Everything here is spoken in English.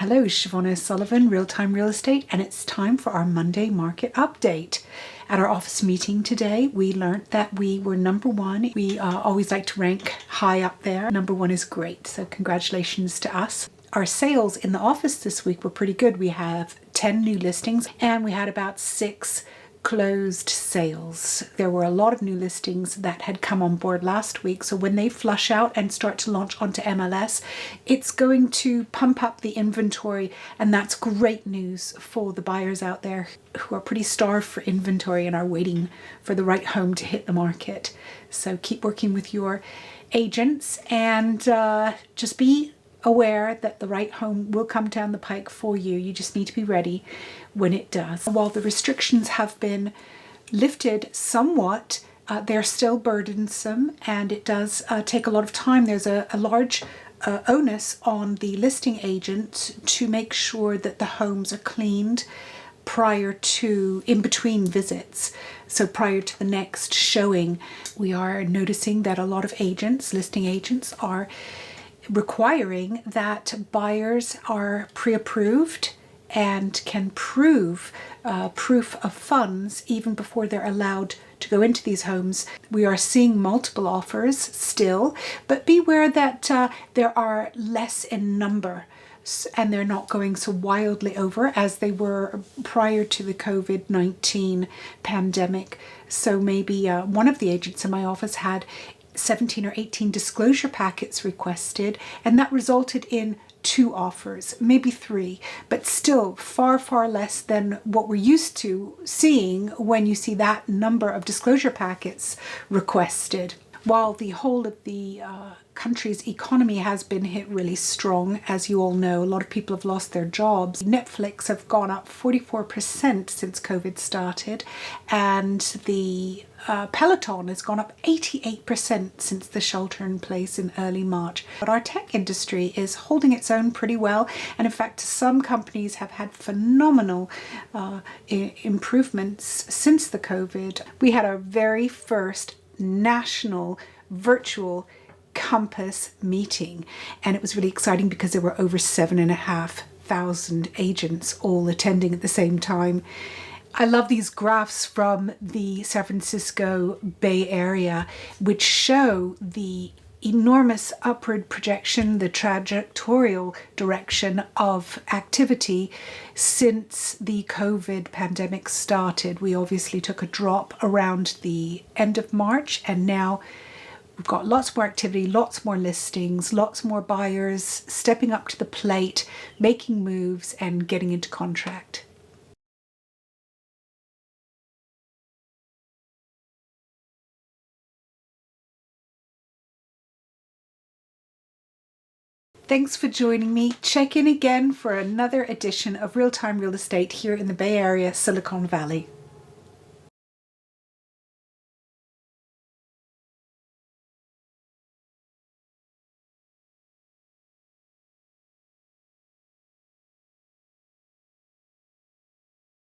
Hello, Siobhan Sullivan, Real-Time Real Estate, and it's time for our Monday market update. At our office meeting today, we learned that we were number one. We always like to rank high up there. Number one is great, so congratulations to us. Our sales in the office this week were pretty good. We have 10 new listings and we had about 6 closed sales. There were a lot of new listings that had come on board last week, so when they flush out and start to launch onto MLS, it's going to pump up the inventory, and that's great news for the buyers out there who are pretty starved for inventory and are waiting for the right home to hit the market. So keep working with your agents and just be aware that the right home will come down the pike for you. You just need to be ready when it does. While the restrictions have been lifted somewhat, they're still burdensome, and it does take a lot of time. There's a large onus on the listing agent to make sure that the homes are cleaned prior to, in between visits. So prior to the next showing, we are noticing that a lot of agents, listing agents, are requiring that buyers are pre-approved and can prove proof of funds even before they're allowed to go into these homes. We are seeing multiple offers still, but beware that there are less in number and they're not going so wildly over as they were prior to the COVID-19 pandemic. So maybe one of the agents in my office had 17 or 18 disclosure packets requested, and that resulted in 2 offers, maybe 3, but still far less than what we're used to seeing when you see that number of disclosure packets requested. While the whole of the country's economy has been hit really strong, as you all know, a lot of people have lost their jobs. Netflix have gone up 44% since COVID started, and the Peloton has gone up 88% since the shelter in place in early March. But our tech industry is holding its own pretty well, and in fact some companies have had phenomenal improvements since the COVID. We had our very first national virtual Compass meeting, and it was really exciting because there were over 7,500 agents all attending at the same time. I love these graphs from the San Francisco Bay Area, which show the enormous upward projection, the trajectorial direction of activity since the COVID pandemic started. We obviously took a drop around the end of March, and now we've got lots more activity, lots more listings, lots more buyers stepping up to the plate, making moves and getting into contract. Thanks for joining me. Check in again for another edition of Real-Time Real Estate here in the Bay Area, Silicon Valley.